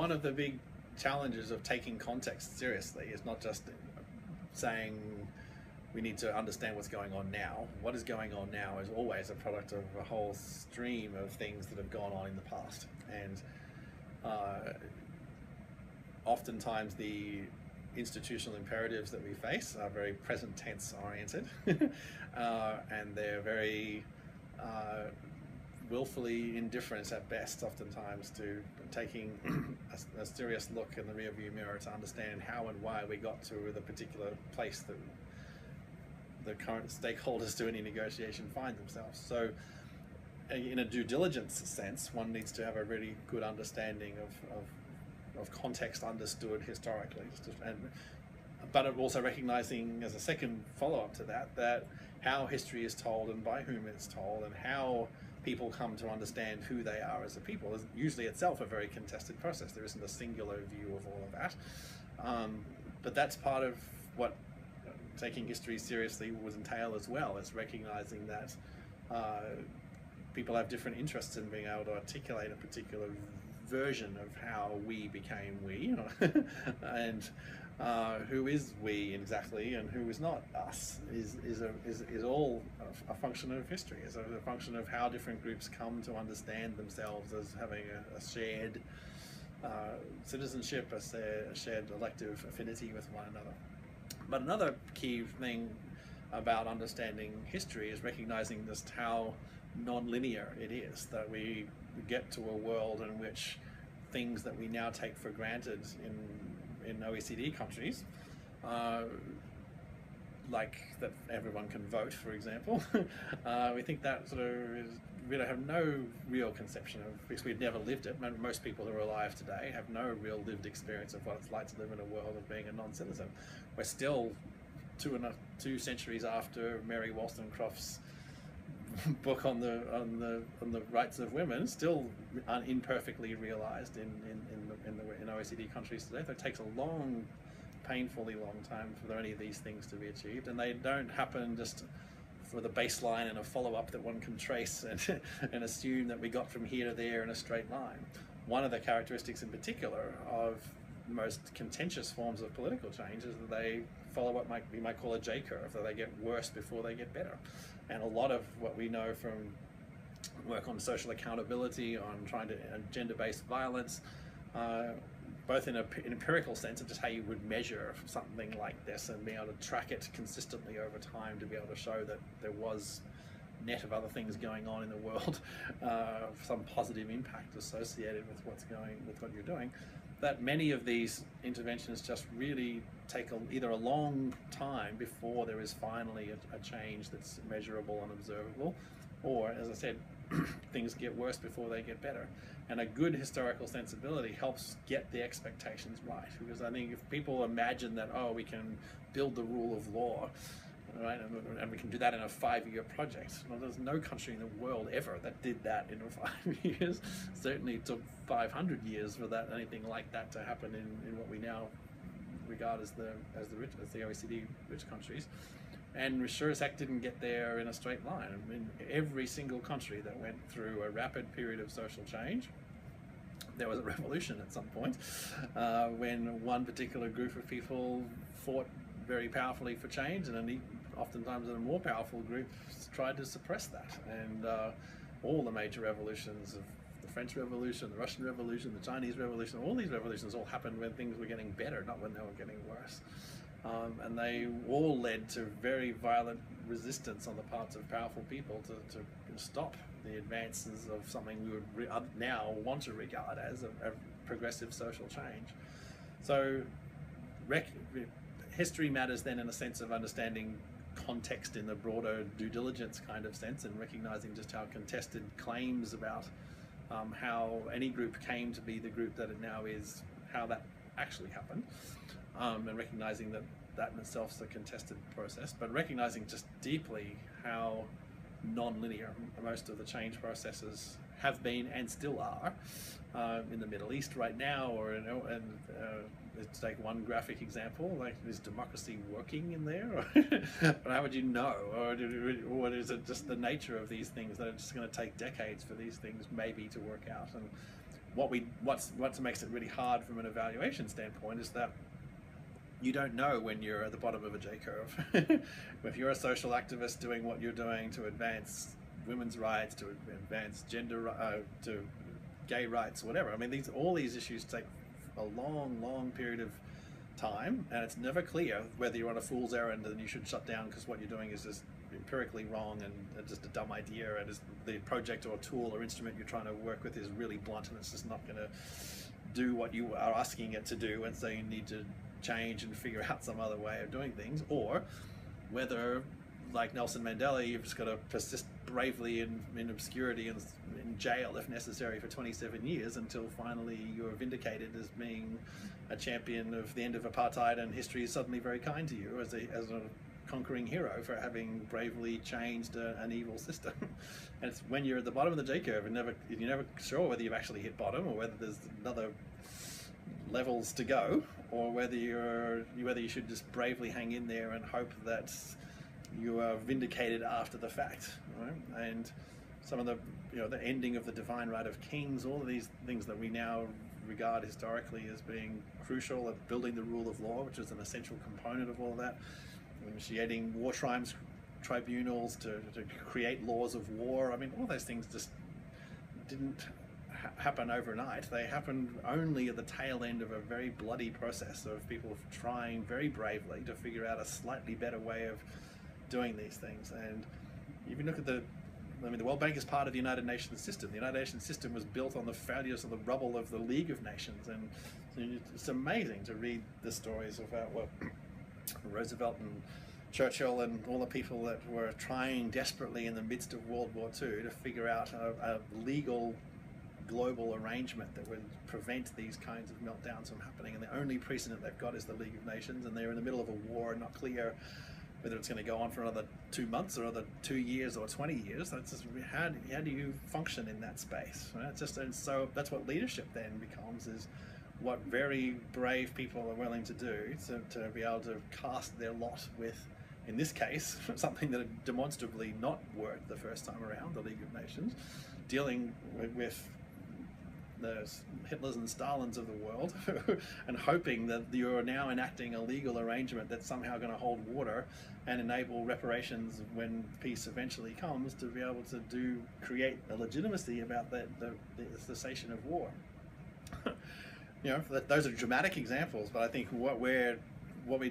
one of the big challenges of taking context seriously is not just saying we need to understand what's going on now. What is going on now is always a product of a whole stream of things that have gone on in the past. And oftentimes the institutional imperatives that we face are very present tense oriented and they're very willfully indifferent at best oftentimes to taking a serious look in the rearview mirror to understand how and why we got to the particular place that the current stakeholders to any negotiation find themselves. So in a due diligence sense, one needs to have a really good understanding of context understood historically, but also recognizing as a second follow-up to that, that how history is told and by whom it's told and how people come to understand who they are as a people is usually itself a very contested process. There isn't a singular view of all of that, but that's part of what taking history seriously would entail as well. It's recognizing that people have different interests in being able to articulate a particular version of how we became we, and who is we exactly and who is not us is all a function of history. It's a function of how different groups come to understand themselves as having a shared citizenship, a shared elective affinity with one another. But another key thing about understanding history is recognizing just how non-linear it is, that we get to a world in which things that we now take for granted in OECD countries, like that everyone can vote, for example, we think that sort of we have no real conception of, because we've never lived it. Most people who are alive today have no real lived experience of what it's like to live in a world of being a non-citizen. We're still 2 centuries after Mary Wollstonecraft's book on the rights of women, still imperfectly realized in OECD countries today. So it takes a long, painfully long time for any of these things to be achieved, and they don't happen just for the baseline and a follow-up that one can trace and assume that we got from here to there in a straight line. One of the characteristics in particular of most contentious forms of political change is that they follow what we might call a J-curve, that they get worse before they get better. And a lot of what we know from work on social accountability, on trying to gender-based violence, both in an empirical sense of just how you would measure something like this and be able to track it consistently over time to be able to show that there was net of other things going on in the world, some positive impact associated with what you're doing, that many of these interventions just really take either a long time before there is finally a change that's measurable and observable, or, as I said, things get worse before they get better. And a good historical sensibility helps get the expectations right, because I think if people imagine that, oh, we can build the rule of law, right, and we can do that in a 5-year project. Well, there's no country in the world ever that did that in 5 years. Certainly took 500 years for anything like that to happen in what we now regard as the OECD rich countries. And sure as heck didn't get there in a straight line. I mean, every single country that went through a rapid period of social change, there was a revolution at some point when one particular group of people fought very powerfully for change, and then oftentimes a more powerful group tried to suppress that. And all the major revolutions of the French Revolution, the Russian Revolution, the Chinese Revolution, all these revolutions all happened when things were getting better, not when they were getting worse. And they all led to very violent resistance on the parts of powerful people to stop the advances of something we would now want to regard as a progressive social change. So history matters then in a sense of understanding context in the broader due diligence kind of sense, and recognizing just how contested claims about how any group came to be the group that it now is, how that actually happened, and recognizing that in itself is a contested process, but recognizing just deeply how non-linear most of the change processes have been and still are in the Middle East right now, or let's take one graphic example, like, is democracy working in there? Or how would you know? Or is it just the nature of these things that it's just going to take decades for these things maybe to work out? And what makes it really hard from an evaluation standpoint is that you don't know when you're at the bottom of a J curve. If you're a social activist doing what you're doing to advance women's rights, to advance to gay rights, whatever. I mean, all these issues take a long period of time, and it's never clear whether you're on a fool's errand and you should shut down because what you're doing is just empirically wrong and just a dumb idea, and the project or tool or instrument you're trying to work with is really blunt and it's just not going to do what you are asking it to do, and so you need to change and figure out some other way of doing things. Or whether, like Nelson Mandela, you've just got to persist bravely in obscurity and in jail if necessary for 27 years until finally you're vindicated as being a champion of the end of apartheid, and history is suddenly very kind to you as a conquering hero for having bravely changed an evil system. And it's when you're at the bottom of the J curve and you're never sure whether you've actually hit bottom or whether there's another levels to go, or whether you should just bravely hang in there and hope that you are vindicated after the fact, right? And some of the the ending of the divine right of kings, all of these things that we now regard historically as being crucial at building the rule of law, which is an essential component of all of that, initiating war tribunals to create laws of war. I mean, all those things just didn't happen overnight. They happened only at the tail end of a very bloody process of people trying very bravely to figure out a slightly better way of doing these things. And if you look at the World Bank is part of the United Nations system. The United Nations system was built on the failures of the rubble of the League of Nations, and it's amazing to read the stories about what Roosevelt and Churchill and all the people that were trying desperately in the midst of World War II to figure out a legal global arrangement that would prevent these kinds of meltdowns from happening. And the only precedent they've got is the League of Nations, and they're in the middle of a war and not clear whether it's going to go on for another 2 months or another 2 years or 20 years. That's just how do you function in that space, right? It's just, and so that's what leadership then becomes, is what very brave people are willing to do to be able to cast their lot with, in this case, something that had demonstrably not worked the first time around, the League of Nations, dealing with the Hitlers and Stalins of the world and hoping that you're now enacting a legal arrangement that's somehow going to hold water and enable reparations when peace eventually comes, to be able to create a legitimacy about the cessation of war. Those are dramatic examples, but I think what we're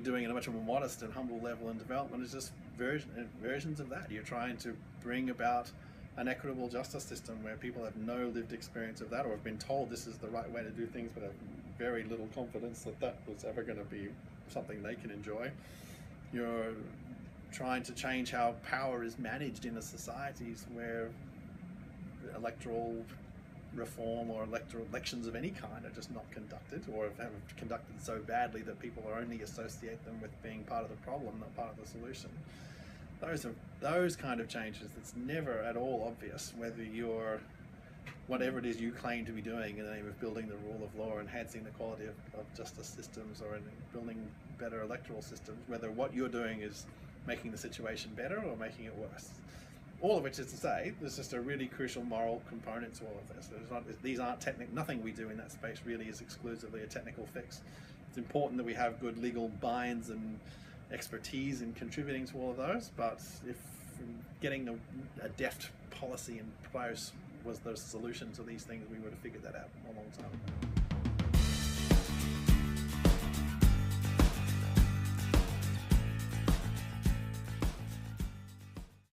doing at a much more modest and humble level in development is just versions of that. You're trying to bring about an equitable justice system where people have no lived experience of that, or have been told this is the right way to do things, but have very little confidence that was ever going to be something they can enjoy. You're trying to change how power is managed in a societies where electoral reform or elections of any kind are just not conducted, or have conducted so badly that people only associate them with being part of the problem, not part of the solution. Those kind of changes, it's never at all obvious whether you're, whatever it is you claim to be doing in the name of building the rule of law, enhancing the quality of justice systems, or in building better electoral systems, whether what you're doing is making the situation better or making it worse. All of which is to say, there's just a really crucial moral component to all of this. These aren't nothing we do in that space really is exclusively a technical fix. It's important that we have good legal binds and expertise in contributing to all of those, but if getting a deft policy in place was the solution to these things, we would have figured that out a long time ago.